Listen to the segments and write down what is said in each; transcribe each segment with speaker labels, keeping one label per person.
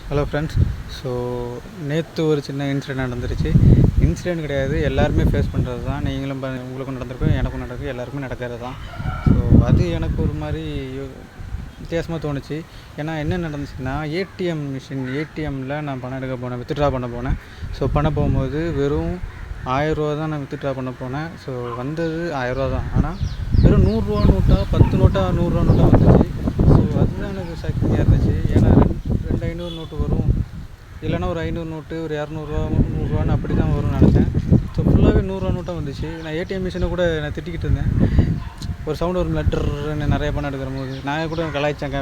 Speaker 1: Hello friends. So நேற்று ஒரு சின்ன இன்சிடெண்ட் நடந்துருச்சு. இன்சிடெண்ட் கிடையாது, எல்லாருமே ஃபேஸ் பண்ணுறது தான். நீங்களும் உங்களுக்கும் நடந்திருக்கும், எனக்கும் நடக்கும், எல்லாருக்குமே நடக்கிறது தான். ஸோ அது எனக்கு ஒரு மாதிரி வித்தியாசமாக தோணுச்சு. ஏன்னா என்ன நடந்துச்சுன்னா, ஏடிஎம்மில் நான் பணம் எடுக்க போனேன், வித்ட்ரா பண்ண போனேன். ஸோ பண்ண போகும்போது வெறும் 1000 தான் நான் வித்ட்ரா பண்ண போனேன். ஸோ வந்தது 1000 தான். ஆனால் வெறும் 100 நோட்டாக 10 நோட்டாக 100 நோட்டாக வந்துச்சு. ஸோ அதுதான் எனக்கு ஷாக்கிங்காக இருந்துச்சு. ஏன்னா 500 நோட்டு வரும், இல்லைனா ஒரு 500 நோட்டு, ஒரு 200 100 அப்படி தான் வரும்னு நினச்சேன். ஸோ ஃபுல்லாகவே 100 நோட்டாக வந்துச்சு. நான் ஏடிஎம் மிஷினை கூட நான் திட்டிக்கிட்டு இருந்தேன். ஒரு சவுண்டு ஒரு லெட்டர்னு நிறைய பணம் எடுக்கிற போது நான் கூட கலாய்ச்சேன்.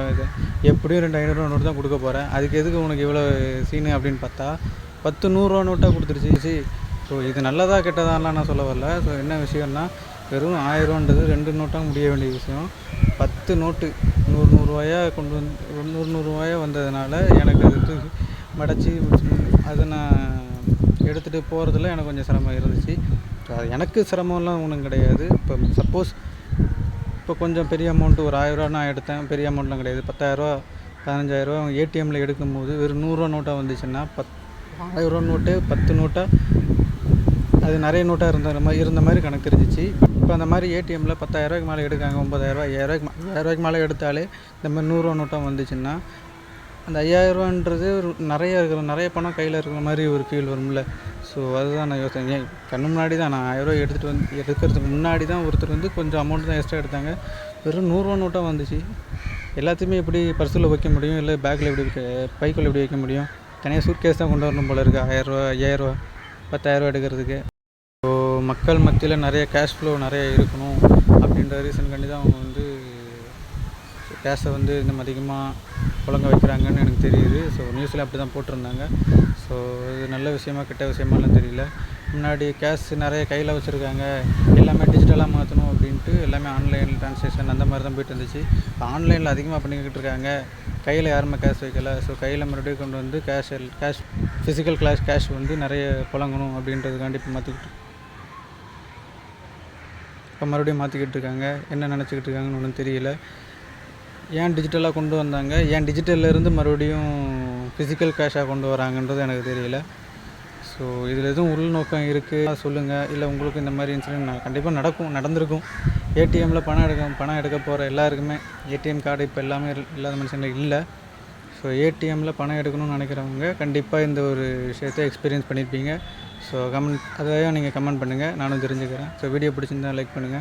Speaker 1: எப்படியும் 500 நோட்டு தான் கொடுக்க போகிறேன், அதுக்கு எதுக்கு உனக்கு இவ்வளோ சீனு அப்படின்னு பார்த்தா 10 100 நோட்டாக கொடுத்துருச்சு. ஸோ இது நல்லதாக கெட்டதான்லாம் நான் சொல்ல வரல. ஸோ என்ன விஷயம்னா, வெறும் 1000ன்றது 2 நோட்டாக முடிய வேண்டிய விஷயம் 10 நோட்டு 100 கொண்டு வந்து 100 வந்ததுனால எனக்கு அது மடச்சி அதை நான் எடுத்துகிட்டு போகிறதுல எனக்கு கொஞ்சம் சிரமம் இருந்துச்சு. அது எனக்கு சிரமம்லாம் ஒன்றும் கிடையாது. இப்போ சப்போஸ் இப்போ கொஞ்சம் பெரிய அமௌண்ட்டு ஒரு 1000 நான் எடுத்தேன், பெரிய அமௌண்ட்லாம் கிடையாது. 10,000 15,000 ஏடிஎம்மில் எடுக்கும்போது வெறும் 100 நோட்டாக வந்துச்சுன்னா 1000 நோட்டு 10 நோட்டாக அது நிறைய நோட்டாக இருந்த மாதிரி கணக்கு தெரிஞ்சிச்சு. இப்போ அந்த மாதிரி ஏடிஎம்மில் 10,000 மேலே எடுக்காங்க, 9,000 5,000 மேலே எடுத்தாலே இந்த மாதிரி 100 நோட்டாக வந்துச்சுன்னா அந்த 5,000ன்றது நிறைய பணம் கையில் இருக்கிற மாதிரி ஒரு ஃபீல் வரும்ல. ஸோ அதுதான் நான் யோசித்தேன். கண்ணு முன்னாடி தான் நான் 1000 எடுக்கிறதுக்கு முன்னாடி தான் ஒருத்தர் வந்து கொஞ்சம் அமௌண்ட் தான் எக்ஸ்ட்ரா எடுத்தாங்க. வெறும் 100 நோட்டாக வந்துச்சு. எல்லாத்தையுமே எப்படி பர்ஸில் வைக்க முடியும், இல்லை பேக்கில் எப்படி பைக்குள்ளே எப்படி வைக்க முடியும்? தனியாக சூட்கேஸ் தான் கொண்டு வரணும் போல இருக்குது. 1000 5000 10,000 எடுக்கிறதுக்கு. ஸோ மக்கள் மத்தியில் நிறைய கேஷ் ஃப்ளோ நிறைய இருக்கணும் அப்படின்ற ரீசன்காண்டி தான் அவங்க வந்து கேஷை வந்து இன்னும் அதிகமாக புழங்க வைக்கிறாங்கன்னு எனக்கு தெரியுது. ஸோ நியூஸில் அப்படி தான் போட்டிருந்தாங்க. ஸோ இது நல்ல விஷயமா கெட்ட விஷயமாலாம் தெரியல. முன்னாடி கேஷ் நிறைய கையில் வச்சுருக்காங்க, எல்லாமே டிஜிட்டலாக மாற்றணும் அப்படின்ட்டு எல்லாமே ஆன்லைன் ட்ரான்சாக்ஷன் அந்த மாதிரி தான் போய்ட்டு இருந்துச்சு. இப்போ ஆன்லைனில் அதிகமாக பண்ணிக்கிட்டு இருக்காங்க, கையில் யாருமே கேஷ் வைக்கலை. ஸோ கையில் மறுபடியும் கொண்டு வந்து கேஷ் ஃபிசிக்கல் கேஷ் வந்து நிறைய புழங்கணும் அப்படின்றதுக்காண்டி இப்போ மறுபடியும் மாற்றிக்கிட்டு இருக்காங்க. என்ன நினச்சிக்கிட்டு இருக்காங்கன்னு ஒன்றும் தெரியல. ஏன் டிஜிட்டலாக கொண்டு வந்தாங்க, ஏன் டிஜிட்டல்லேருந்து மறுபடியும் ஃபிசிக்கல் கேஷாக கொண்டு வராங்கன்றது எனக்கு தெரியல. ஸோ இதில் எதுவும் உள்நோக்கம் இருக்குது சொல்லுங்கள். இல்லை உங்களுக்கு இந்த மாதிரி இன்சிடென்ட் கண்டிப்பாக நடந்திருக்கும். ஏடிஎம்மில் பணம் எடுக்க போகிற எல்லாருக்குமே ஏடிஎம் கார்டு இப்போ எல்லாமே இல்லாத மனுஷங்களுக்கு இல்லை. ஸோ ஏடிஎம்மில் பணம் எடுக்கணும்னு நினைக்கிறவங்க கண்டிப்பாக இந்த ஒரு விஷயத்தை எக்ஸ்பீரியன்ஸ் பண்ணியிருப்பீங்க. ஸோ அதையும் நீங்கள் கமெண்ட் பண்ணுங்கள், நானும் தெரிஞ்சுக்கிறேன். ஸோ வீடியோ பிடிச்சிருந்தா லைக் பண்ணுங்கள்.